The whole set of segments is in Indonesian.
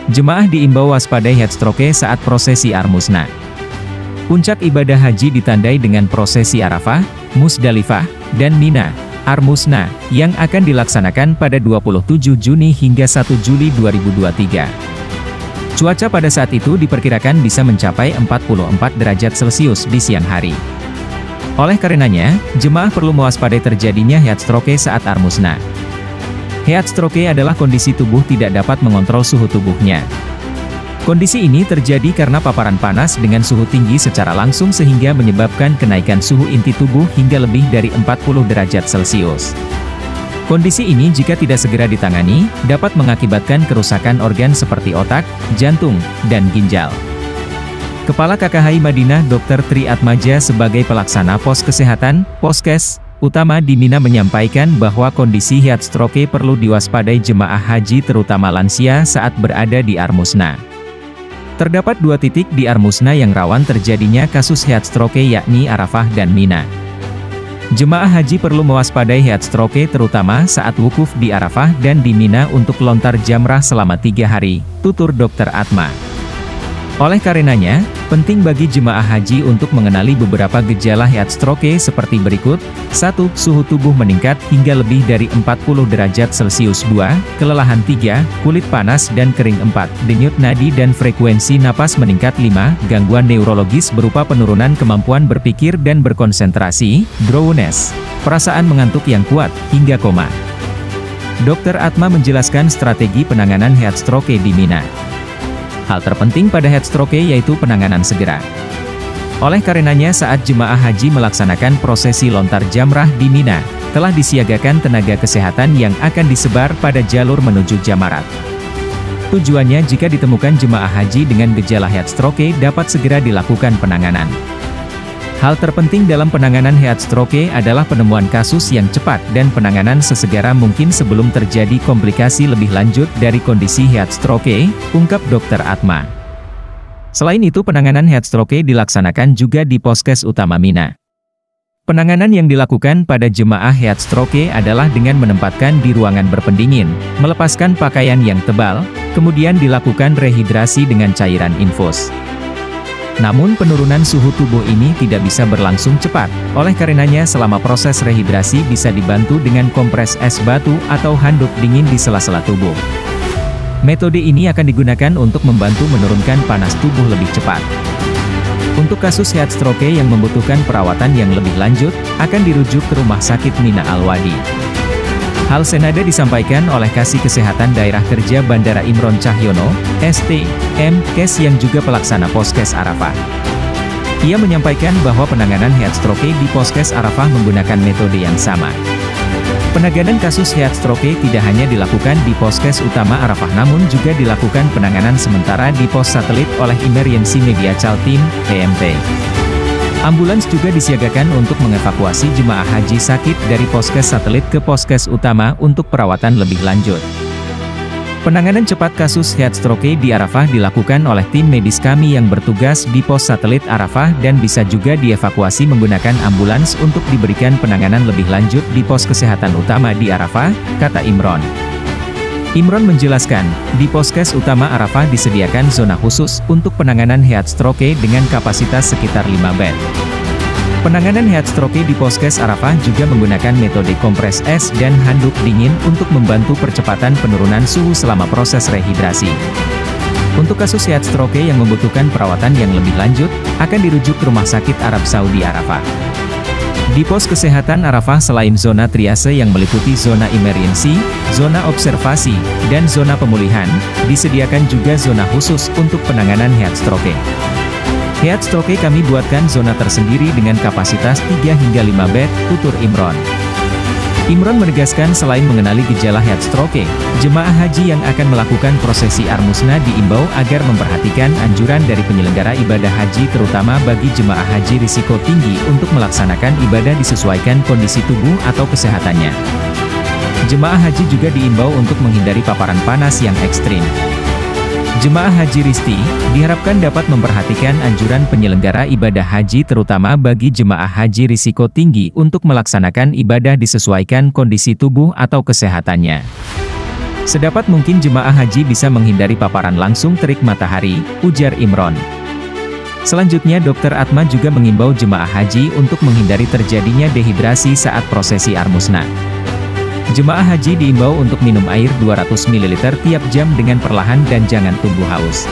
Jemaah diimbau waspadai heat stroke saat prosesi Armusna. Puncak ibadah haji ditandai dengan prosesi Arafah, Musdalifah, dan Mina, Armusna, yang akan dilaksanakan pada 27 Juni hingga 1 Juli 2023. Cuaca pada saat itu diperkirakan bisa mencapai 44 derajat Celcius di siang hari. Oleh karenanya, jemaah perlu mewaspadai terjadinya heat stroke saat Armusna. Heat stroke adalah kondisi tubuh tidak dapat mengontrol suhu tubuhnya. Kondisi ini terjadi karena paparan panas dengan suhu tinggi secara langsung sehingga menyebabkan kenaikan suhu inti tubuh hingga lebih dari 40 derajat Celcius. Kondisi ini jika tidak segera ditangani, dapat mengakibatkan kerusakan organ seperti otak, jantung, dan ginjal. Kepala KKHI Madinah Dr. Tri Atmaja sebagai pelaksana pos kesehatan, Poskes Utama di Mina menyampaikan bahwa kondisi heat stroke perlu diwaspadai jemaah haji terutama lansia saat berada di Armusna. Terdapat 2 titik di Armusna yang rawan terjadinya kasus heat stroke yakni Arafah dan Mina. Jemaah haji perlu mewaspadai heat stroke terutama saat wukuf di Arafah dan di Mina untuk lontar jamrah selama 3 hari, tutur Dr. Atma. Oleh karenanya, penting bagi jemaah haji untuk mengenali beberapa gejala heat stroke seperti berikut. 1. Suhu tubuh meningkat hingga lebih dari 40 derajat Celcius. 2. Kelelahan. 3. Kulit panas dan kering. 4. Denyut nadi dan frekuensi napas meningkat. 5. Gangguan neurologis berupa penurunan kemampuan berpikir dan berkonsentrasi, drowsiness, perasaan mengantuk yang kuat, hingga koma. Dr. Atma menjelaskan strategi penanganan heat stroke di Mina. Hal terpenting pada heat stroke yaitu penanganan segera. Oleh karenanya saat jemaah haji melaksanakan prosesi lontar jamrah di Mina, telah disiagakan tenaga kesehatan yang akan disebar pada jalur menuju jamarat. Tujuannya jika ditemukan jemaah haji dengan gejala heat stroke dapat segera dilakukan penanganan. Hal terpenting dalam penanganan heat stroke adalah penemuan kasus yang cepat dan penanganan sesegera mungkin sebelum terjadi komplikasi lebih lanjut dari kondisi heat stroke, ungkap Dr. Atma. Selain itu penanganan heat stroke dilaksanakan juga di Poskes Utama Mina. Penanganan yang dilakukan pada jemaah heat stroke adalah dengan menempatkan di ruangan berpendingin, melepaskan pakaian yang tebal, kemudian dilakukan rehidrasi dengan cairan infus. Namun penurunan suhu tubuh ini tidak bisa berlangsung cepat, oleh karenanya selama proses rehidrasi bisa dibantu dengan kompres es batu atau handuk dingin di sela-sela tubuh. Metode ini akan digunakan untuk membantu menurunkan panas tubuh lebih cepat. Untuk kasus heat stroke yang membutuhkan perawatan yang lebih lanjut, akan dirujuk ke Rumah Sakit Mina Al-Wadi. Hal senada disampaikan oleh Kasih Kesehatan Daerah Kerja Bandara Imron Cahyono, ST, M.Kes yang juga pelaksana Poskes Arafah. Ia menyampaikan bahwa penanganan heat stroke di Poskes Arafah menggunakan metode yang sama. Penanganan kasus heat stroke tidak hanya dilakukan di Poskes Utama Arafah namun juga dilakukan penanganan sementara di pos satelit oleh Emergency Medical Team, EMT. Ambulans juga disiagakan untuk mengevakuasi jemaah haji sakit dari Poskes satelit ke Poskes Utama untuk perawatan lebih lanjut. Penanganan cepat kasus heat stroke di Arafah dilakukan oleh tim medis kami yang bertugas di pos satelit Arafah dan bisa juga dievakuasi menggunakan ambulans untuk diberikan penanganan lebih lanjut di pos kesehatan utama di Arafah, kata Imron. Imron menjelaskan, di Poskes Utama Arafah disediakan zona khusus untuk penanganan heat stroke dengan kapasitas sekitar 5 bed. Penanganan heat stroke di Poskes Arafah juga menggunakan metode kompres es dan handuk dingin untuk membantu percepatan penurunan suhu selama proses rehidrasi. Untuk kasus heat stroke yang membutuhkan perawatan yang lebih lanjut, akan dirujuk ke Rumah Sakit Arab Saudi Arafah. Di pos kesehatan Arafah selain zona triase yang meliputi zona emergency, zona observasi, dan zona pemulihan, disediakan juga zona khusus untuk penanganan heat stroke. Heat stroke kami buatkan zona tersendiri dengan kapasitas 3 hingga 5 bed, tutur Imron. Imron menegaskan selain mengenali gejala heat stroke, jemaah haji yang akan melakukan prosesi Armusna diimbau agar memperhatikan anjuran dari penyelenggara ibadah haji terutama bagi jemaah haji risiko tinggi untuk melaksanakan ibadah disesuaikan kondisi tubuh atau kesehatannya. Jemaah haji juga diimbau untuk menghindari paparan panas yang ekstrim. Jemaah Haji Risti, diharapkan dapat memperhatikan anjuran penyelenggara ibadah haji terutama bagi jemaah haji risiko tinggi untuk melaksanakan ibadah disesuaikan kondisi tubuh atau kesehatannya. Sedapat mungkin jemaah haji bisa menghindari paparan langsung terik matahari, ujar Imron. Selanjutnya Dr. Atma juga mengimbau jemaah haji untuk menghindari terjadinya dehidrasi saat prosesi Armusna. Jemaah haji diimbau untuk minum air 200 ml tiap jam dengan perlahan dan jangan tunggu haus.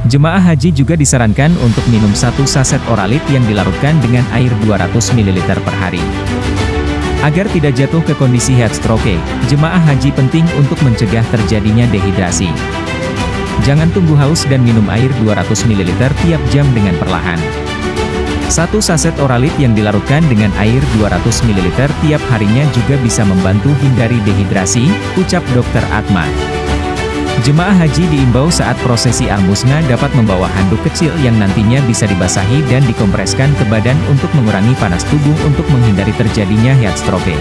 Jemaah haji juga disarankan untuk minum 1 saset oralit yang dilarutkan dengan air 200 ml per hari. Agar tidak jatuh ke kondisi heat stroke, jemaah haji penting untuk mencegah terjadinya dehidrasi. Jangan tunggu haus dan minum air 200 ml tiap jam dengan perlahan. 1 saset oralit yang dilarutkan dengan air 200 ml tiap harinya juga bisa membantu hindari dehidrasi, ucap Dr. Atma. Jemaah haji diimbau saat prosesi Armusna dapat membawa handuk kecil yang nantinya bisa dibasahi dan dikompreskan ke badan untuk mengurangi panas tubuh untuk menghindari terjadinya heat stroke.